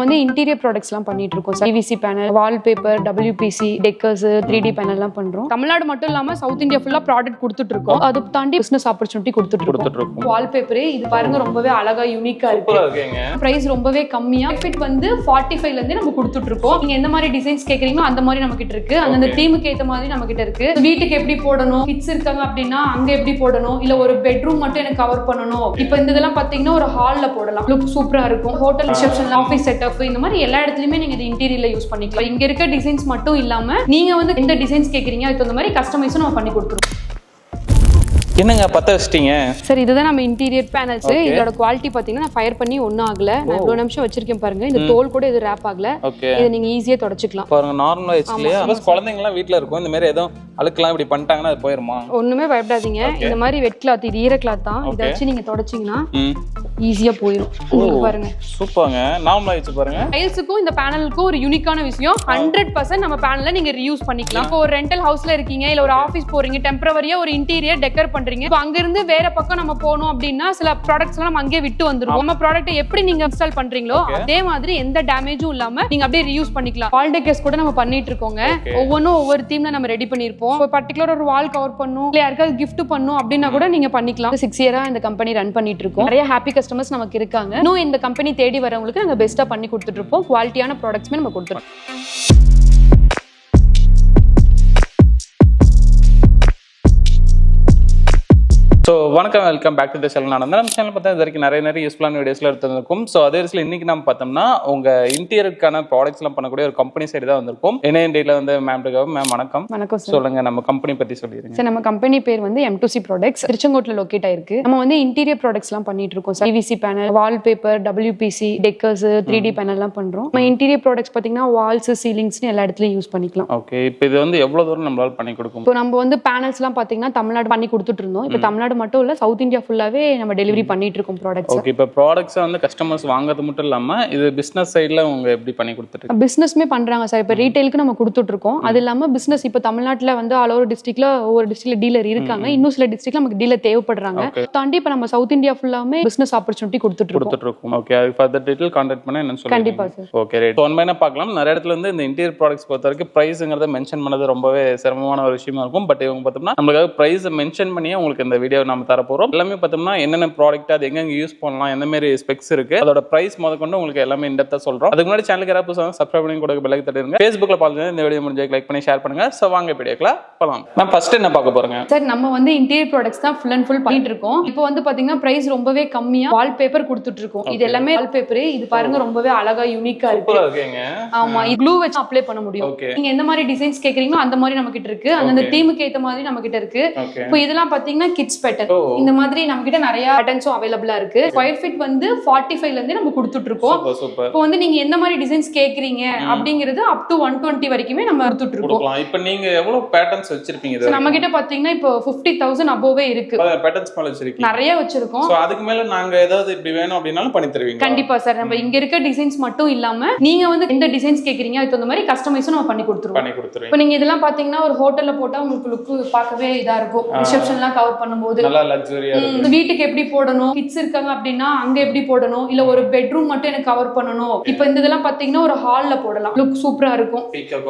வந்து இன்டீரியர் ப்ராடக்ட்ஸ்லாம் பண்ணிட்டு இருக்கோம். PVC panel, wallpaper, WPC, decors, 3D பேனல்லாம் பண்றோம். தமிழ்நாடு மட்டும் இல்லாம சவுத் இந்தியா ஃபுல்லா ப்ராடக்ட் கொடுத்துட்டு இருக்கோம். அது தாண்டி பிசினஸ் ஆப்பர்ச்சுனிட்டி கொடுத்துட்டு இருக்கோம். வால்பேப்பர் இது பாருங்க ரொம்பவே அழகா யூனிக்கா இருக்கு. பிரைஸ் ரொம்பவே கம்மியா ஃபிட் வந்து 45 ல இருந்து நம்ம கொடுத்துட்டு இருக்கோம். நீங்க எந்த மாதிரி டிசைன்ஸ் கேக்குறீங்களோ அந்த மாதிரி நம்ம கிட்ட இருக்கு. அந்த தீமுக்கு ஏத்த மாதிரி நம்ம கிட்ட இருக்கு. வீட்டுக்கு எப்படி போடணும், கிட்ஸ் இருக்காங்க அப்படின்னா அங்க எப்படி போடணும், இல்ல ஒரு பெட்ரூம் மட்டும் எனக்கு கவர் பண்ணணும். இப்போ இந்த இதெல்லாம் பாத்தீங்கன்னா ஒரு ஹால்ல போடலாம். லுக் சூப்பரா இருக்கும். ஹோட்டல் ரிசப்ஷன், ஆஃபீஸ் செட்டப் இந்த மாதிரி எல்லா இடத்துலயுமே நீங்க இது இன்டீரியர்ல யூஸ் பண்ணிக்கலாம். இங்க இருக்க டிசைன்ஸ் மட்டும் இல்லாம நீங்க வந்து எந்த டிசைன்ஸ் கேக்குறீங்க அதுக்கு அந்த மாதிரி கஸ்டமைஸும் நம்ம பண்ணி கொடுத்துருவோம். என்னங்க பத்த வச்சிட்டீங்க சார்? இதுதான் நம்ம இன்டீரியர் பேனல்ஸ். இதோட குவாலிட்டி பாத்தீங்கன்னா நான் ஃபயர் பண்ணி ஒண்ணும் ஆகல. நான் இவ்வளவு நிமிஷம் வச்சிருக்கேன் பாருங்க. இந்த தோல் கூட இது ரேப் ஆகல. இத நீங்க ஈஸியா தொடச்சுக்கலாம் பாருங்க. நார்மலா வச்சிலையா? பஸ் குழந்தைங்க எல்லாம் வீட்ல இருக்கும். இந்த மாதிரி ஏதோ அழுக்கலாம் இப்படி பண்ணிட்டாங்கன்னா அது போயிருமா? ஒண்ணுமே பயப்படாதீங்க. இந்த மாதிரி வெட் கிளாத், இது ஈர கிளாத் தான். இத வச்சு நீங்க தொடச்சீங்கன்னா ஈஸியா போயிடும். உங்களுக்கு பாருங்க சூப்பர்ங்க. நார்மலா வச்சு பாருங்க. டைல்ஸுக்கும் இந்த பேனலுக்கும் ஒரு யூனிக்கான விஷயம் 100% நம்ம பேனல்ல நீங்க ரீயூஸ் பண்ணிக்கலாம். இப்போ ஒரு ரெண்டல் ஹவுஸ்ல இருக்கீங்க, இல்ல ஒரு ஆபீஸ் போறீங்க, டெம்பரவரியா ஒரு இன்டீரியர் டெக்கர் பண்றீங்க. இப்போ அங்க இருந்து வேற பக்கம் நம்ம போனோம் அப்படின்னா சில ப்ராடக்ட்ஸ் எல்லாம் நம்ம அங்கேயே விட்டு வந்துரும். நம்ம ப்ராடக்ட்டை எப்படி நீங்க இன்ஸ்டால் பண்றீங்களோ அதே மாதிரி எந்த டேமேஜும் இல்லாம நீங்க அப்படியே ரீயூஸ் பண்ணிக்கலாம். வால் டெக்கர்ஸ் கூட நம்ம பண்ணிட்டு இருக்கோங்க. ஒவ்வொன்றும் ஒவ்வொரு தீம்ல நம்ம ரெடி பண்ணிருப்போம். ஒரு பர்டிகுலர் ஒரு வால் கவர் பண்ணும், இல்ல யாருக்காவது கிஃப்ட் பண்ணும் அப்படின்னா கூட நீங்க பண்ணிக்கலாம். 6 இயரா இந்த கம்பெனி ரன் பண்ணிட்டு இருக்கோம். நிறைய ஹாப்பி கஸ்டமர்ஸ் நமக்கு இருக்காங்க. இன்னும் இந்த கம்பெனி தேடி வரவங்களுக்கு நாங்க பெஸ்டா பண்ணி கொடுத்துட்டு இருப்போம். குவாலிட்டியான ப்ராடக்ட்ஸ்மே நம்ம கொடுத்துருவோம். ஸோ வணக்கம், welcome back to the channel. நான் நம்ம சேனல் பார்த்தா இது வரைக்கும் நிறைய யூஸ்ஃபுல்லான வீடியோஸ்லாம் எடுத்துருக்கும். ஸோ அதே விஷயம் இன்னைக்கு நம்ம பார்த்தோம்னா உங்கள் இன்டீரியருக்கான ப்ராடக்ட்ஸ்லாம் பண்ணக்கூடிய ஒரு கம்பெனி சைடு தான் வந்திருக்கும். டேட்டில் வந்து மேம் இருக்காங்க. மேம் வணக்கம். வணக்கம் சார். சொல்லுங்க, நம்ம கம்பெனி பற்றி சொல்லிடுங்க சார். நம்ம கம்பெனி பேர் வந்து M2C ப்ராடக்ட்ஸ், திருச்செங்கோட்டில் லொக்கேட் ஆயிருக்கு. நம்ம வந்து இன்டீரியர் ப்ராடக்ட்ஸ்லாம் பண்ணிட்டு இருக்கோம். PVC panel, wallpaper, WPC, decors, 3D பேனல்லாம் பண்றோம். நம்ம இன்டீரியர் ப்ராடக்ட்ஸ் பார்த்தீங்கன்னா வால்ஸ், சீலிங்ஸ்னு எல்லா இடத்துலையும் யூஸ் பண்ணிக்கலாம். ஓகே, இப்போ இது வந்து எவ்வளோ தூரம் நம்மளால பண்ணி கொடுக்கும்? இப்போ நம்ம வந்து பேனல்ஸ்லாம் பார்த்தீங்கன்னா தமிழ்நாடு பண்ணி கொடுத்துட்டு இருந்தோம். இப்போ தமிழ்நாடு மட்டும் இல்ல சவுத் இந்தியா ஃபுல்லாவே நம்ம டெலிவரி பண்ணிட்டு இருக்கோம் ப்ராடக்ட்ஸ். ஓகே, இப்போ ப்ராடக்ட்ஸ் வந்து கஸ்டமர்ஸ் வாங்குறது மட்டும் இல்லாம இது பிசினஸ் சைடுல உங்க எப்படி பண்ணி கொடுத்துட்டு? பிசினஸ்மே பண்றாங்க சார். இப்போ ரீட்டைலுக்கு நம்ம கொடுத்துட்டு இருக்கோம். அது இல்லாம பிசினஸ் இப்போ தமிழ்நாட்டுல வந்து ஆல் ஓவர் டிஸ்ட்ரிக்ட்ல ஒவ்வொரு டிஸ்ட்ரிக்ட்ல டீலர் இருக்காங்க. இன்னும் சில டிஸ்ட்ரிக்ட்ல நமக்கு டீலர் தேவைப்படுறாங்க. தாண்டி இப்போ நம்ம சவுத் இந்தியா ஃபுல்லாமே பிசினஸ் ஆப்பர்ச்சுனிட்டி கொடுத்துட்டு இருக்கோம். ஓகே, அது ஃபர்தர் டீடைல் கான்டாக்ட் பண்ணா என்ன சொல்லுங்க. கண்டிப்பா sir. Okay, right. One by பார்க்கலாம். நிறைய இடத்துல வந்து இந்த இன்டீரியர் ப்ராடக்ட்ஸ் பொறுத்த வரைக்கும் பிரைஸ்ங்கிறத மென்ஷன் பண்ணது ரொம்பவே சிரமமான ஒரு விஷயமா இருக்கும். பட் இவங்க பார்த்தோம்னா நம்மளுக்காக பிரைஸ் மென்ஷன் பண்ணியே உங்களுக்கு இந்த வீடியோ நம்ம தர போறோம். எல்லாமே பார்த்தோம்னா என்னென்ன ப்ராடக்ட், அது எங்க யூஸ் பண்ணலாம், எந்த மாதிரி ஸ்பெக்ஸ் இருக்கு, அதோட பிரைஸ் முதற்கொண்டு உங்களுக்கு எல்லாமே இன்டெப்தா சொல்றோம். அதுக்கு முன்னாடி சேனலுக்கு யாராவது புதுசா சப்ஸ்கிரைப் பண்ணி கூட பெல் ஐக்கன் தட்டிடுங்க. Facebookல பாருங்க, இந்த வீடியோ முடிஞ்சா லைக் பண்ணி ஷேர் பண்ணுங்க. சோ வாங்க வீடியோக்குள்ள போலாம். நான் ஃபர்ஸ்ட் என்ன பார்க்க போறேங்க சார்? நம்ம வந்து இன்டீரியர் ப்ராடக்ட்ஸ் தான் ஃபுல் அண்ட் ஃபுல் பண்ணிட்டு இருக்கோம். இப்போ வந்து பாத்தீங்கன்னா பிரைஸ் ரொம்பவே கம்மியா வால்பேப்பர் கொடுத்துட்டு இருக்கோம். இது எல்லாமே வால்பேப்பர். இது பாருங்க ரொம்பவே அழகா யூனிக்கா இருக்கு. ஆமா, இது க்ளூ வச்சு அப்ளை பண்ண முடியும். நீங்க எந்த மாதிரி டிசைன்ஸ் கேக்குறீங்களோ அந்த மாதிரி நம்ம கிட்ட இருக்கு. அந்த தீமுக்கு ஏத்த மாதிரி நம்ம கிட்ட இருக்கு. இப்போ இதெல்லாம் பாத்தீங்கன்னா கிட்ஸ் பேட்டர்ன். இந்த மாதிரி நம்ம கிட்ட நிறைய பேட்டர்ன்ஸும் அவைலபிளா இருக்கு. ஸ்கொயர் ஃபீட் வந்து 45 ல இருந்து நம்ம கொடுத்துட்டு இருக்கோம். இப்போ வந்து நீங்க எந்த மாதிரி டிசைன்ஸ் கேக்குறீங்க அப்படிங்கிறது அப் டு 120 வரைக்குமே நம்ம கொடுத்துட்டு இருக்கோம். இப்போ நீங்க எவ்வளவு பேட்டர்ன்ஸ் வச்சிருப்பீங்க? நம்ம கிட்ட பாத்தீங்கன்னா இப்போ 50,000 அபோவே இருக்கு. பேட்டர்ன்ஸ் மேல வச்சிருக்கீங்க? நிறைய வச்சிருக்கோம். சோ அதுக்கு மேல நாங்க ஏதாவது இப்படி வேணும் அப்படினாலும் பண்ணி தருவீங்க? கண்டிப்பா சார். நம்ம இங்க இருக்க டிசைன்ஸ் மட்டும் இல்லாம நீங்க வந்து எந்த டிசைன்ஸ் கேக்குறீங்க அதுக்கு தகுந்த மாதிரி கஸ்டமைஸும் நம்ம பண்ணி கொடுத்துருவோம். இப்போ நீங்க இதெல்லாம் பாத்தீங்கன்னா ஒரு ஹோட்டல்ல போட்டா உங்களுக்கு லுக் பார்க்கவே இதா இருக்கும். ரிசப்ஷன்லாம் கவர் பண்ணும்போது நல்லா லக்ஸரியா இருக்கும். வீட்டுக்கு எப்படி போடணும், கிட்ஸ் இருக்காங்க அப்படின்னா அங்க எப்படி போடணும், இல்ல ஒரு பெட்ரூம் மட்டும் எனக்கு கவர் பண்ணணும். இப்போ இந்த இதெல்லாம் பாத்தீங்கன்னா ஒரு ஹால்ல போடலாம். லுக் சூப்பரா இருக்கும்.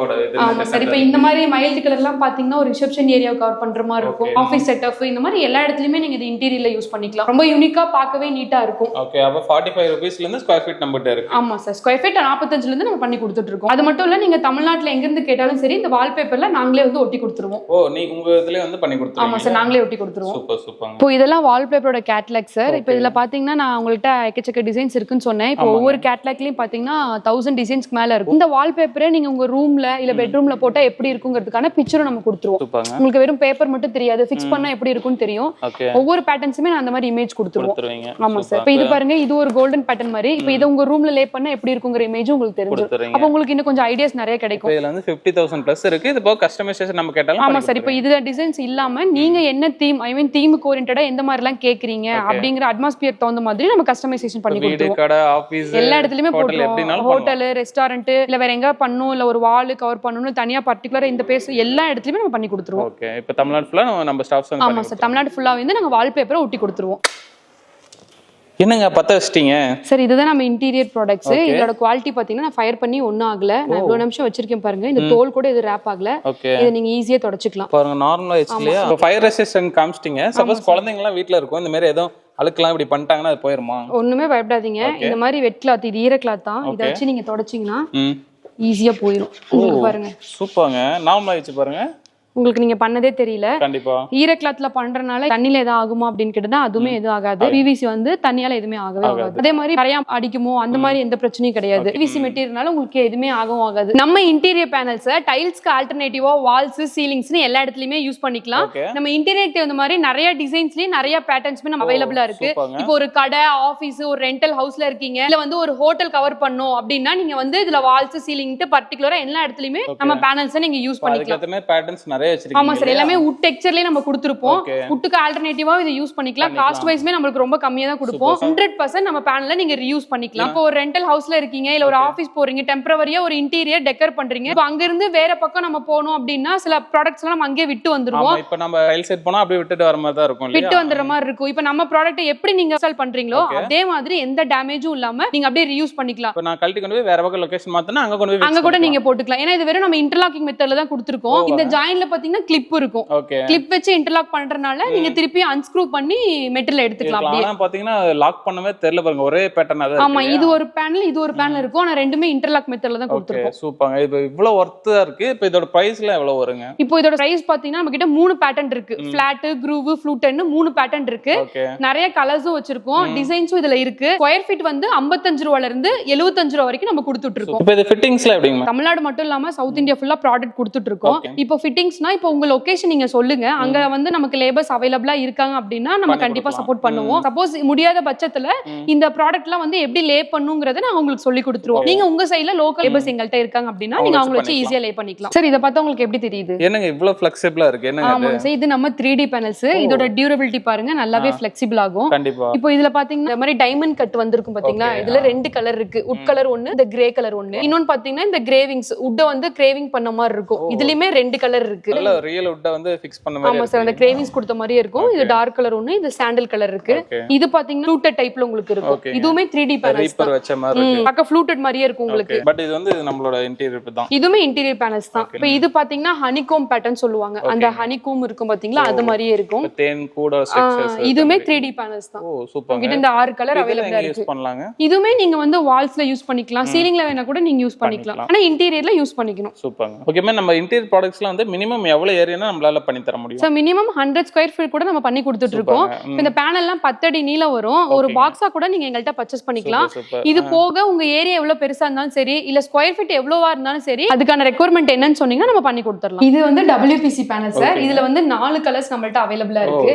ஆமா சார். இப்போ இந்த மாதிரி மைல்ட் கலர் எல்லாம் பாத்தீங்கன்னா ஒரு ரிசப்ஷன் ஏரியா கவர் பண்ற மாதிரி இருக்கும். ஆபீஸ் செட்டப் இந்த மாதிரி எல்லா இடத்துலயுமே நீங்க இது இன்டீரியர்ல யூஸ் பண்ணிக்கலாம். ரொம்ப யூனிக்கா பார்க்கவே நீட்டா இருக்கும். ஓகே, அப்ப 45 ரூபீஸ்ல இருந்து ஸ்கொயர் ஃபீட் நம்மகிட்ட இருக்கு. ஆமா சார். ஸ்கொயர் ஃபீட் 45 ல இருந்து நம்ம பண்ணி கொடுத்துட்டு இருக்கோம். அது மட்டும் இல்ல, நீங்க தமிழ்நாட்டுல எங்க இருந்து கேட்டாலும் சரி இந்த வால்பேப்பர்ல நாங்களே வந்து ஒட்டி கொடுத்துருவோம். ஓ, நீங்க உங்க இதுலயே வந்து பண்ணி கொடுத்துருவீங்க? ஆமா சார், நாங்களே ஒட்டி கொடுத்துருவோம். Super super. இப்போ இதெல்லாம் வால்பேப்பரோட கேட்லாக் சார். இப்போ இதுல பாத்தீங்கன்னா நான் உங்கள்ட்ட எக்கச்சக்க டிசைன்ஸ் இருக்குன்னு சொன்னேன். இப்போ ஒவ்வொரு கேட்லாக்லயும் பாத்தீங்கன்னா 1000 டிசைன்ஸ்க்கு மேல இருக்கும். இந்த வால்பேப்பரை நீங்க உங்க ரூம்ல இல்ல பெட்ரூம்ல போட்டா எப்படி இருக்குங்கிறதுக்கான பிக்சரும் நம்ம கொடுத்துருவோம். உங்களுக்கு வெறும் பேப்பர் மட்டும் தெரியாது, ஃபிக்ஸ் பண்ணா எப்படி இருக்கும்னு தெரியும். ஒவ்வொரு பேட்டர்ன்ஸுமே நான் அந்த மாதிரி இமேஜ் கொடுத்துருவோம். ஆமா சார். இப்போ இது பாருங்க, இது ஒரு கோல்டன் பேட்டர்ன் மாதிரி. இப்போ இதை உங்க ரூம்ல லே பண்ணா எப்படி இருக்குங்கிற இமேஜ் உங்களுக்கு தெரியும். அப்ப உங்களுக்கு இன்னும் கொஞ்சம் ஐடியாஸ் நிறைய கிடைக்கும். இதுல வந்து 50,000 பிளஸ் இருக்கு. இது போக கஸ்டமைசேஷன் நம்ம கேட்டாலும். ஆமா சார். இப்போ இதுல டிசைன்ஸ் இல்லாம நீங்க என்ன தீம், ஐ மீன் தீமுக்கு ஓரியன்டடா எந்த மாதிரி எல்லாம் கேக்குறீங்க அப்படிங்கிற அட்மாஸ்பியர் தகுந்த மாதிரி நம்ம கஸ்டமைசேஷன் பண்ணி கொடுத்துருவோம். வீடு, கடை, ஆபீஸ் எல்லா இடத்துலயுமே போடுறோம். ஹோட்டல், ரெஸ்டாரண்ட் இல்ல வேற எங்க பண்ணனும், இல்ல ஒரு வால் கவர் பண்ணனும் தனியா பர்టిక్యులரா இந்த பேஸ் எல்லா இடத்துலயுமே நம்ம பண்ணி கொடுத்துருவோம். ஓகே, இப்போ தமிழ்நாடு ஃபுல்லா நம்ம ஸ்டாஃப்ஸ் வந்து. ஆமா சார். தமிழ்நாடு ஃபுல்லா வந்து நாங்க வால்பேப்பரை ஒட்டி கொடுத்துருவோம். என்னங்க பத்த வச்சிட்டீங்க சார்? இதுதான் நம்ம இன்டீரியர் ப்ராடக்ட்ஸ். இதோட குவாலிட்டி பாத்தீங்கன்னா நான் ஃபயர் பண்ணி ஒன்னும் ஆகல. நான் இவ்வளவு நிமிஷம் வச்சிருக்கேன் பாருங்க. இந்த தோல் கூட இது ரேப் ஆகல. இதை நீங்க ஈஸியா தொடச்சுக்கலாம் பாருங்க. நார்மலா வச்சுலையா ஃபயர் ரெசிஸ்டன்ட் காமிச்சிட்டீங்க. சப்போஸ் குழந்தைங்க எல்லாம் வீட்ல இருக்கும் இந்த மாதிரி ஏதோ அழுக்கலாம் இப்படி பண்ணிட்டாங்கன்னா அது போயிருமா? ஒண்ணுமே பயப்படாதீங்க. இந்த மாதிரி வெட் கிளாத், இது ஈர கிளாத் தான். இதை வச்சு நீங்க தொடச்சீங்கன்னா ஈஸியா போயிடும். உங்களுக்கு பாருங்க சூப்பர்ங்க. நார்மலா வச்சு பாருங்க. உங்களுக்கு நீங்க பண்ணதே தெரியல. கண்டிப்பா ஈர கிளாத்ல பண்றனால தண்ணில ஏதாவது ஆகுமா அப்படின்னு கேட்டா அதுவுமே எதுவும் ஆகாது. பிவிசி வந்து தண்ணியால எதுவுமே ஆகவே ஆகாது. அதே மாதிரி கரையா அடிக்குமோ அந்த மாதிரி எந்த பிரச்சனையும் கிடையாது. பிவிசி மெட்டீரியல்னால உங்களுக்கு எதுவுமே ஆகவும் ஆகாது. நம்ம இன்டீரியர் பேனல்ஸ் டைல்ஸ்க்கு ஆல்டர்னேட்டிவா வால்ஸ், சீலிங்ஸ்னு எல்லா இடத்துலயுமே யூஸ் பண்ணிக்கலாம். நம்ம இன்டீரியர் தகுந்த மாதிரி நிறைய டிசைன்ஸ்லயும் நிறைய பேட்டர்ன்ஸ்மே நம்ம அவைலபிளா இருக்கு. இப்போ ஒரு கடை, ஆபீஸ், ஒரு ரெண்டல் ஹவுஸ்ல இருக்கீங்க, இல்ல வந்து ஒரு ஹோட்டல் கவர் பண்ணும் அப்படின்னா நீங்க வந்து இதுல வால்ஸ், சீலிங் பர்டிகுலரா எல்லா இடத்துலயுமே நம்ம பேனல்ஸ் நீங்க யூஸ் பண்ணிக்கலாம். பேட்டர்ன்ஸ் நிறைய வச்சிருக்கீங்க. ஆமா சார், எல்லாமே வுட் டெக்ஸ்சர்லயே நம்ம கொடுத்திருப்போம். வுட்டுக்கு ஆல்டர்னேட்டிவா இதை யூஸ் பண்ணிக்கலாம். காஸ்ட் வைஸ்மே நமக்கு ரொம்ப கம்மியா தான் கொடுப்போம். 100% நம்ம பேனல்ல நீங்க ரீயூஸ் பண்ணிக்கலாம். இப்போ ஒரு ரெண்டல் ஹவுஸ்ல இருக்கீங்க, இல்ல ஒரு ஆபீஸ் போறீங்க, டெம்பரவரியா ஒரு இன்டீரியர் டெக்கர் பண்றீங்க. இப்போ அங்க இருந்து வேற பக்கம் நம்ம போனோம் அப்படின்னா சில ப்ராடக்ட்ஸ் எல்லாம் நம்ம அங்கேயே விட்டு வந்துருவோம். இப்போ நம்ம டைல் செட் போனா அப்படியே விட்டுட்டு வர மாதிரி தான் இருக்கும். விட்டு வந்துற மாதிரி இருக்கும். இப்போ நம்ம ப்ராடக்ட் எப்படி நீங்க இன்ஸ்டால் பண்றீங்களோ அதே மாதிரி எந்த டேமேஜும் இல்லாம நீங்க அப்படியே ரீயூஸ் பண்ணிக்கலாம். இப்போ நான் கழட்டி கொண்டு போய் வேற பக்கம் லொகேஷன் மாத்தினா அங்க கொண்டு போய் அங்க கூட நீங்க போட்டுக்கலாம். ஏன்னா இது வெறும் நம்ம இன்டர்லாக்கிங் மெத்தட்ல தான் கொடுத்திருக்கோம். இந்த ஜாயின்ல பாத்தீங்கன்னா கிளிப் இருக்கும். கிளிப் வச்சு இன்டர்லாக் பண்றனால நீங்க திருப்பி அன்ஸ்க்ரூ பண்ணி மெட்டீரியல் எடுத்துக்கலாம். அப்படியே பாத்தீங்கன்னா லாக் பண்ணவே தெரியல பாருங்க, ஒரே பேட்டர்ன் அது. ஆமா, இது ஒரு பேனல், இது ஒரு பேனல் இருக்கும். ஆனா ரெண்டுமே இன்டர்லாக் மெத்தட்ல தான் கொடுத்திருக்கோம். சூப்பர்ங்க. இப்போ இவ்வளவு வர்த்தா இருக்கு. இப்போ இதோட பிரைஸ்ல எவ்வளவு வருங்க? இப்போ இதோட பிரைஸ் பாத்தீங்கன்னா நம்ம கிட்ட 3 பேட்டர்ன் இருக்கு. ஃபிளாட், க்ரூவ், ஃப்ளூட்னு 3 பேட்டர்ன் இருக்கு. நிறைய கலர்ஸும் வச்சிருக்கோம், டிசைன்ஸும் இதுல இருக்கு. ஸ்கொயர் ஃபீட் வந்து 55 ரூபாயில இருந்து 75 ரூபாய் வரைக்கும் நம்ம கொடுத்துட்டு இருக்கோம். இப்போ இது ஃபிட்டிங்ஸ்ல எப்படிங்க? தமிழ்நாடு மட்டும் இல்லாம சவுத் இந்தியா ஃபுல்லா ப்ராடக்ட் கொடுத்துட்டு இருக்கோம். இப்போ ஃபிட்டிங்ஸ்னா இப்போ உங்க லொகேஷன் நீங்க சொல்லுங்க, அங்க வந்து நமக்கு லேபர்ஸ் அவைலபிளா இருக்காங்க அப்படின்னா நம்ம கண்டிப்பா சப்போர்ட் பண்ணுவோம். சப்போஸ் முடியாத பட்சத்துல இந்த ப்ராடக்ட்லாம் வந்து எப்படி லே பண்ணுங்கறத நான் உங்களுக்கு சொல்லி கொடுத்துருவோம். நீங்க உங்க சைடுல லோக்கல் லேபர்ஸ் எங்கள்ட்ட இருக்காங்க அப்படின்னா நீங்க அவங்கள வச்சு ஈஸியா லே பண்ணிக்கலாம். சார் இத பார்த்தா உங்களுக்கு எப்படி தெரியுது? என்னங்க இவ்ளோ ஃப்ளெக்சிபிளா இருக்கு? என்னங்க ஆமா சார், இது நம்ம 3D பேனல்ஸ். இதோட டியூரபிலிட்டி பாருங்க, நல்லாவே ஃப்ளெக்சிபிள் ஆகும். கண்டிப்பா. இப்போ இதுல பாத்தீங்கன்னா இந்த மாதிரி டைமண்ட் கட் வந்திருக்கும் பாத்தீங்களா? இதுல 2 கலர் இருக்கு. வுட் கலர் ஒன்னு, இந்த கிரே கலர் ஒன்னு. இன்னொன்னு பாத்தீங்கன்னா இந்த கிரேவிங்ஸ் வுட் வந்து கிரேவிங் பண்ண மாதிரி இருக்கும். இதுலயுமே 2 கலர் இருக்கு. நல்ல ரியல் வுட் வந்து ஃபிக்ஸ் பண்ண மாதிரி. ஆமா சார், அந்த கிரேவிங்ஸ் கொடுத்த மாதிரியே இருக்கும். இது டார்க் கலர் ஒன்னு, இது சாண்டல் கலர் இருக்கு. இது பாத்தீங்கன்னா ஃப்ளூட்டட் டைப்ல உங்களுக்கு இருக்கும். இதுவுமே 3D பேனல்ஸ் தான். வச்ச மாதிரி இருக்கு. பக்க ஃப்ளூட்டட் மாதிரியே இருக்கும் உங்களுக்கு. பட் இது வந்து நம்மளோட இன்டீரியர் தான். இதுமே இன்டீரியர் பேனல்ஸ் தான். இப்போ இது பாத்தீங்கன்னா ஹனிகோம் பேட்டர்ன் சொல்லுவாங்க. அந்த ஹனிகோம் இருக்கும் பாத்தீங்களா, அது மாதிரியே இருக்கும். தேன் கூட ஸ்ட்ரக்சர்ஸ். இதுமே 3D பேனல்ஸ் தான். ஓ சூப்பர். கிட்ட இந்த 6 கலர் அவேலபிளா இருக்கு. யூஸ் பண்ணலாங்க. இதுமே நீங்க வந்து வால்ஸ்ல யூஸ் பண்ணிக்கலாம், சீலிங்ல வேணா கூட நீங்க யூஸ் பண்ணிக்கலாம். ஆனா இன்டீரியர்ல யூஸ் பண்ணிக்கணும். சூப்பர்ங்க. ஓகே மேம், நம்ம இன்டீரியர் ப்ராடக்ட்ஸ்லாம் வந்து மினிமம் எவ்வளவு ஏரியானா நம்மளால பண்ணி தர முடியும்? சோ மினிமம் 100 ஸ்கொயர் ஃபீட் கூட நம்ம பண்ணி கொடுத்துட்டு இருக்கோம். இந்த பேனல்லாம் 10 அடி நீளம் வரும். ஒரு பாக்ஸா கூட நீங்க எங்கள்ட்ட பர்ச்சேஸ் பண்ணிக்கலாம். இது போக உங்க ஏரியா எவ்வளவு பெருசா இருந்தாலும் சரி, இல்ல ஸ்கொயர் ஃபீட் எவ்வளவா இருந்தாலும் சரி, அதுக்கான ரெக்வயர்மெண்ட் என்னன்னு சொன்னீங்கன்னா நம்ம பண்ணி கொடுத்துறலாம். இது வந்து WPC பேனல் சார். இதுல வந்து 4 கலர்ஸ் நம்மள்ட்ட அவைலபிளா இருக்கு.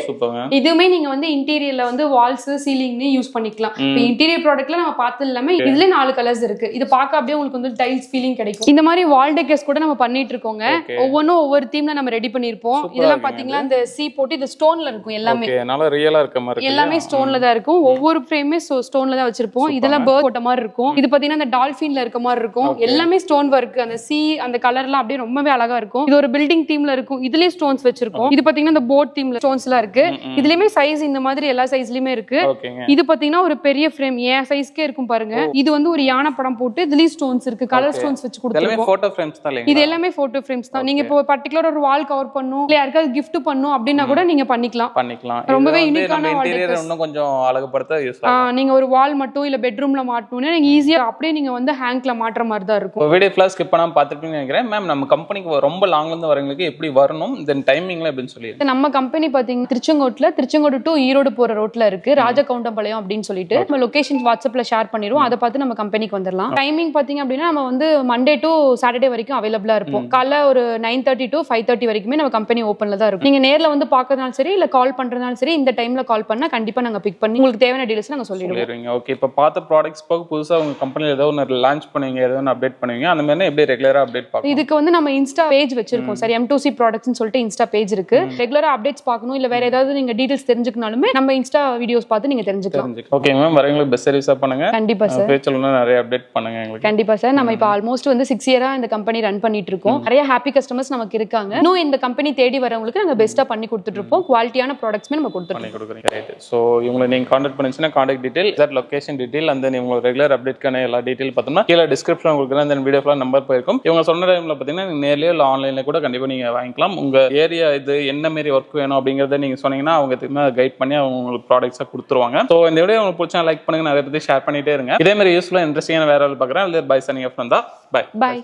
இதுமே நீங்க வந்து இன்டீரியர்ல வந்து வால்ஸ், சீலிங்னு யூஸ் பண்ணிக்கலாம். இப்போ இன்டீரியர் ப்ராடக்ட்ல நம்ம பார்த்தது எல்லாமே இதுல 4 கலர்ஸ் இருக்கு. இது பார்க்க அப்படியே உங்களுக்கு வந்து டைல்ஸ் ஃபீலிங் கிடைக்கும். இந்த மாதிரி வால் டெக்கர்ஸ் கூட நம்ம பண்ணிட்டு இருக்கோங்க. ஒவ்வொன்னும் ஒவ்வொரு தீம்ல நம்ம ரெடி பண்ணிருப்போம். இதெல்லாம் பாத்தீங்களா இந்த சி போட்டு இது ஸ்டோன்ல இருக்கும். எல்லாமே நல்ல ரியலா இருக்க மாதிரி இருக்கு. எல்லாமே ஸ்டோன்ல தான் இருக்கும். ஒவ்வொரு ஃப்ரேமே ஸ்டோன்ல தான் வச்சிருப்போம். இதெல்லாம் பேர்ட் போட்ட மாதிரி இருக்கும். இது பாத்தீங்கன்னா இந்த டால்ஃபின்ல இருக்க மாதிரி இருக்கும். எல்லாமே ஸ்டோன் வர்க். அந்த சி அந்த கலர்லாம் அப்படியே ரொம்பவே அழகா இருக்கும். இது ஒரு பில்டிங் தீம்ல இருக்கும். இதுலயே ஸ்டோன்ஸ் வச்சிருக்கோம். இது பாத்தீங்கன்னா இந்த போட் தீம்ல ஸ்டோன்ஸ்லாம் இருக்கு. இதுலயுமே சைஸ் இந்த மாதிரி எல்லா சைஸ்லயுமே இருக்கு. இது பாத்தீங்கன்னா ஒரு பெரிய ஃப்ரேம் ஏன் சைஸ்க்கே இருக்கும் பாருங்க. இது வந்து ஒரு யானை படம் போட்டு இதுலயே ஸ்டோன்ஸ் இருக்கு. கலர் ஸ்டோன்ஸ் வச்சு கொடுத்திருக்கோம். போட்டோ ஃப்ரேம்ஸ் தான். இது எல்லாமே போட்டோ ஃப்ரேம்ஸ் தான். நீங்க இப்போ பர்టిక్యులர் ஒரு வால் கவர் பண்ணனும், இல்ல யாருக்காவது gift பண்ணனும் அப்படினா கூட நீங்க பண்ணிக்கலாம். ரொம்பவே யூனிக்கான இன்டீரியர் இன்னும் கொஞ்சம் அழகுபடுத்த யூஸ் ஆகும். நீங்க ஒரு வால் மட்டும் இல்ல பெட்ரூம்ல மாட்டணும்னா நீங்க ஈஸியா அப்படியே நீங்க வந்து ஹேங்க்ல மாட்ற மாதிரி தான் இருக்கும். வீடியோ ஃபுல்லா ஸ்கிப் பண்ணாம பாத்துட்டீங்கன்னு நினைக்கிறேன். மேம் நம்ம கம்பெனிக்கு ரொம்ப லாங்ல இருந்து வரவங்களுக்கு எப்படி வரணும், தென் டைமிங்ல எப்படின்னு சொல்லிடுங்க. நம்ம கம்பெனி பாத்தீங்கன்னா திருச்செங்கோடு டு ஈரோடு போற ரோட்ல இருக்கு. ராஜகவுண்டம்பாளையம் அப்படின்னு சொல்லிட்டு நம்ம லொகேஷன் வாட்ஸ்அப்ல ஷேர் பண்ணிடுவோம். அதை பார்த்து நம்ம கம்பெனிக்கு வந்துடலாம். டைமிங் பாத்தீங்க அப்படின்னா நம்ம வந்து மண்டே டு சாட்டர்டே வரைக்கும் அவைலபிளா இருப்போம். காலைல ஒரு 9:30 to 5:30 வரைக்குமே நம்ம கம்பெனி ஓப்பன்ல தான் இருக்கும். நீங்க நேர்ல வந்து பார்க்கறதாலும் சரி இல்ல கால் பண்றதாலும் சரி, இந்த டைம்ல கால் பண்ணா கண்டிப்பா நாங்க பிக் பண்ணி உங்களுக்கு தேவையான டீடைல்ஸ் நாங்க சொல்லிடுவோம். ஓகே, இப்போ பார்த்த ப்ராடக்ட்ஸ் போக புதுசா உங்க கம்பெனில ஏதோ ஒன்னு லான்ச் பண்ணுவீங்க, ஏதோ ஒன்னு அப்டேட் பண்ணுவீங்க, அந்த மாதிரி எப்படி ரெகுலரா அப்டேட் பார்க்கணும்? இதுக்கு வந்து நம்ம இன்ஸ்டா பேஜ் வச்சிருக்கோம் சார். M2C ப்ராடக்ட்ஸ்னு சொல்லிட்டு இன்ஸ்டா பேஜ் இருக்கு. ரெகுலரா அப்டேட்ஸ் பார்க்கணும் இல்ல வேற ஏதாவது நீங்க டீடைல்ஸ் தெரிஞ்சுக்கனாலுமே நம்ம இன்ஸ்டா வீடியோஸ் பார்த்து நீங்க தெரிஞ்சுக்கலாம். ஓகே மேம், வரவங்களுக்கு பெஸ்ட் சர்வீஸா பண்ணுங்க. கண்டிப்பா சார். ஃபியூச்சர்ல நிறைய அப்டேட் பண்ணுங்க எங்களுக்கு. கண்டிப்பா சார். நம்ம இப்போ ஆல்மோஸ்ட் வந்து 6 இயரா இந்த கம்பெனி ரன் பண்ணிட்டு இருக்கோம். நிறைய ஹாப்பி கஸ்டமர்ஸ் நமக்கு இருக்காங்க. இருக்காங்க. இன்னும் இந்த கம்பெனி தேடி வரவங்களுக்கு நாங்க பெஸ்ட்டா பண்ணி கொடுத்துட்டு இருப்போம். குவாலிட்டியான ப்ராடக்ட்ஸ்மே நம்ம கொடுத்துருக்கோம். ரைட். ஸோ இவங்களை நீங்கள் கான்டாக்ட் பண்ணிச்சுன்னா contact detail, exact location detail, அந்த உங்களுக்கு ரெகுலர் அப்டேட்கான எல்லா டீடைல் பார்த்தோம்னா கீழே டிஸ்கிரிப்ஷன் உங்களுக்கு அந்த வீடியோ ஃபுல்லாக நம்பர் போயிருக்கும். இவங்க சொன்ன டைமில் பார்த்தீங்கன்னா நேர்லேயே இல்லை ஆன்லைனில் கூட கண்டிப்பாக நீங்கள் வாங்கிக்கலாம். உங்கள் ஏரியா இது என்ன மாரி ஒர்க் வேணும் அப்படிங்கிறத நீங்கள் சொன்னீங்கன்னா அவங்க திரும்ப கைட் பண்ணி அவங்க உங்களுக்கு ப்ராடக்ட்ஸாக கொடுத்துருவாங்க. ஸோ இந்த வீடியோ உங்களுக்கு பிடிச்சா லைக் பண்ணுங்க, நிறைய பற்றி ஷேர் பண்ணிட்டே இருங்க. இதே மாதிரி யூஸ்ஃபுல்லாக இன்ட்ரெஸ்டிங்கான வேற பார்க்குறேன். Bye signing off Nanda. By.